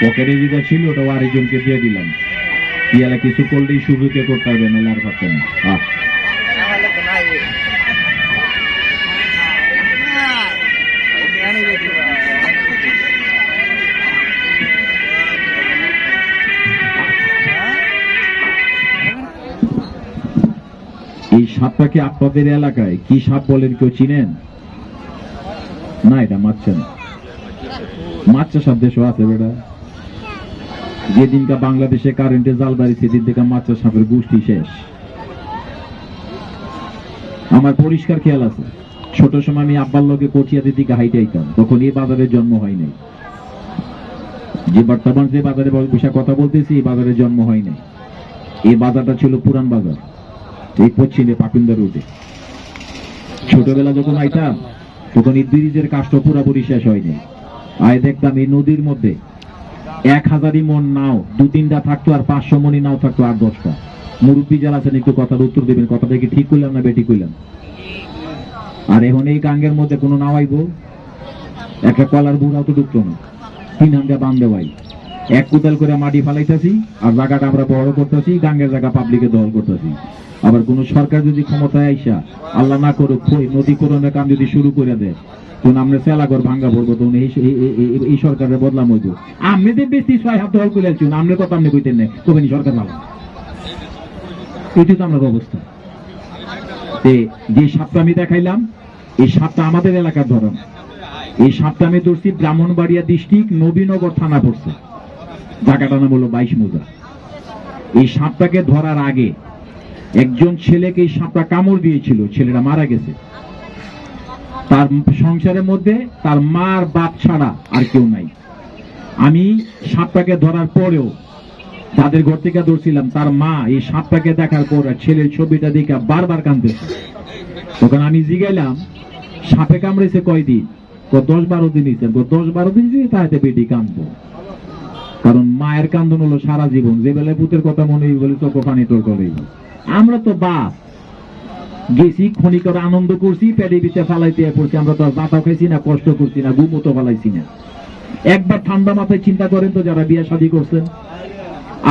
পকেটে যেটা ছিল ওটা আরেকজনকে দিয়ে দিলাম। ইয়ালা কিছু করলেই শুরুতে করতে হবে, নাহলে আর পারতেন না। এই সাপটাকে আপনাদের এলাকায় কি সাপ বলেন, কেউ চিনেন? না, এটা মাচ্ছা না, মাচ্ছা সাপ দেশও আছে বেটা। যেদিনকা বাংলাদেশে কারেন্টে জাল বাড়ি সেদিন থেকে মাচ্ছা সাপের গোষ্ঠী শেষ। আমার পরিষ্কার খেয়াল আছে, ছোট সময় আমি আব্বার লগে কচিয়াদের দিকে হাইটে আইতাম, তখন এই বাজারের জন্ম হয় নাই। যে বর্তমান যে বাজারে বসে কথা বলতেছি, এই বাজারের জন্ম হয় নাই। এই বাজারটা ছিল পুরান বাজার, এই পশ্চিমে পাকুন্দা রোডে। ছোটবেলা যখন আইতাম তখন এই ব্রিজের কাজটা পুরাপুরি শেষ হয়নি। আয় দেখতাম এই নদীর মধ্যে 1000 মন নাও 2-3টা থাকতো, আর 500 মনি নাও থাকতো 8-10টা। মুরব্বী যারা আছেন একটু কথার উত্তর দেবেন, কথাটা কি ঠিক করলাম না বেটি কইলাম? আর এখন এই গাঙ্গের মধ্যে কোনো নাও আইব, একটা কলার বুড়াও তো ঢুকতো না। 3 হাঙ্গা বান্ধে ভাই, 1 কোদাল করে মাটি ফালাইতেছি, আর জায়গাটা আমরা বড় করতেছি, গাঙ্গের জায়গা পাবলিকে দখল করতেছি। আবার কোন সরকার যদি ক্ষমতায় আইসা, আল্লাহ না করুক, নদী করণের কাম যদি শুরু করে দেয়, তখন আমরা চেলাঘর ভাঙ্গা পড়বো, তখন এই সরকারের বদলাম হইব। আমি যে বেশি 6 হাত দখল করে আছি, আপনার কথা আপনি কইতেন না, তবে সরকার ভালো। এটি তো আমরা অবস্থা। যে সাপটা আমি দেখাইলাম, এই সাপটা আমাদের এলাকার ধরন। এই সাপটা আমি ধরছি ব্রাহ্মণবাড়িয়া ডিস্ট্রিক্ট নবীনগর থানা পড়ছে, জায়গাটা নাম হলো 22 মৌজা। এই সাপটাকে ধরার আগে একজন ছেলেকে এই সাপটা কামড় দিয়েছিল, ছেলেটা মারা গেছে। তার সংসারের মধ্যে তার মার বাপ ছাড়া আর কেউ নাই। আমি সাপটাকে ধরার পরেও যাদের ঘর থেকে ধরছিলাম, তার মা এই সাপটাকে দেখার পর ছেলের ছবিটা দেখে বারবার কাঁদতেছে। তখন আমি জিগাইলাম, সাপে কামড়েছে কয়দিন? 10-12 দিন হয়েছে। 10-12 দিন তাহলে বেটি কাঁদবো, কারণ মায়ের কান্দন হলো সারা জীবন। যে বেলায় পুতের কথা মনে বলে চোখ পানি তোর করে। আমরা তো বাপ গেছি, খনি করে আনন্দ করছি, পেটে পিঠে ফালাইতে পড়ছি। আমরা তো বাতা খাইছি না, কষ্ট করছি না, ঘুমও তো ফালাইছি না। একবার ঠান্ডা মাথায় চিন্তা করেন তো, যারা বিয়ে শাদী করছেন,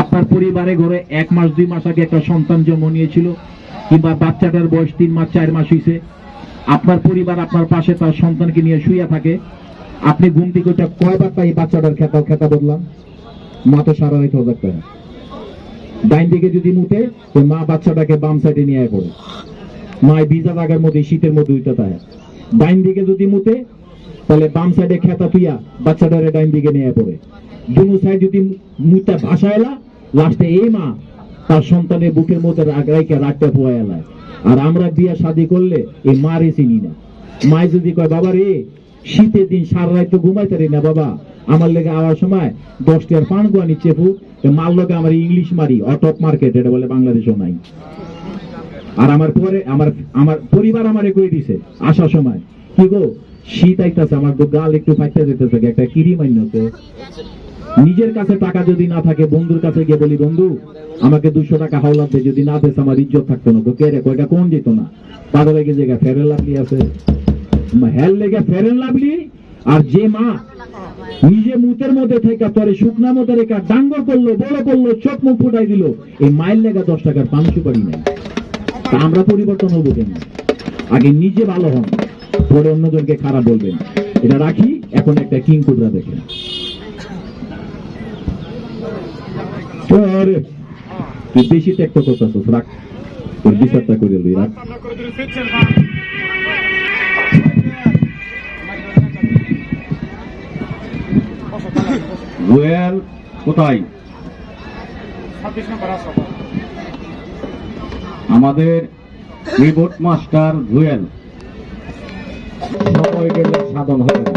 আপনার পরিবারে ঘরে 1 মাস 2 মাস আগে একটা সন্তান জন্ম নিয়েছিল, কিংবা বাচ্চাটার বয়স 3 মাস 4 মাস হয়েছে, আপনার পরিবার আপনার পাশে তার সন্তানকে নিয়ে শুয়ে থাকে। আপনি ঘুম থেকে ওটা কয়বার তাই বাচ্চাটার খেতা বদলাম? মা তো সারা রাত অজাক পায়। ডাইন দিকে যদি মুতে, তো মা বাচ্চাটাকে বাম সাইডে নিয়ে পড়ে। মায় ভিজা জায়গার মধ্যে শীতের মধ্যে উইটা থাকে। ডাইন দিকে যদি মুতে, তাহলে বাম সাইডে খেতা তুইয়া বাচ্চাটারে ডাইন দিকে নিয়ে পড়ে। দুনো সাইড যদি মুতে ভাসা এলা, লাস্টে এই মা তার সন্তানের বুকের মধ্যে রাগটা পোয়া এলায়। আর আমরা বিয়া শাদী করলে এই মারে চিনি না। মায় যদি কয়, বাবা রে শীতের দিন সারা রাত তো ঘুমাইতে পারি না বাবা, আমার লেগে আওয়ার সময় 10 টাকার পান গুয়া নিচ্ছে ফু, মার লোকে আমার ইংলিশ মারি অটপ মার্কেট, এটা বলে বাংলাদেশও নাই। আর আমার পরে আমার পরিবার আমারে কই দিছে আসার সময়, কি গো শীত আইতাছে, আমার তো গাল একটু ফাইতে যেতেছে, একটা কিরি মাইনছে। নিজের কাছে টাকা যদি না থাকে বন্ধুর কাছে গিয়ে বলি, বন্ধু আমাকে 200 টাকা হাওলাত দে, যদি না দেস আমার ইজ্জত থাকতো না। কে রে কয়টা কোন যেত না, পাগল লেগে জায়গা ফেরেন লাভলি আছে, হেল লেগে ফেরেন লাভলি। আর যে মা নিজে মুতের মধ্যে থেকে তোরে শুকনা মতো রেখা ডাঙ্গর করলো, বড় করলো, চোখ মুখ ফুটাই দিল, এই মাইল লেগা 10 টাকার পান সুপারি নাই। তা আমরা পরিবর্তন হবো কেন? আগে নিজে ভালো হন, পরে অন্যজনকে খারাপ বলবেন। এটা রাখি। এখন একটা কিং কোবরা দেখেন। তুই বেশি ত্যাক্ত করতেছিস, রাখ, তোর বিচারটা করে লই, রাখ। জুয়েল কোথায়? আমাদের রিপোর্ট মাস্টার জুয়েল। সময় গেলে সাধন হবে না।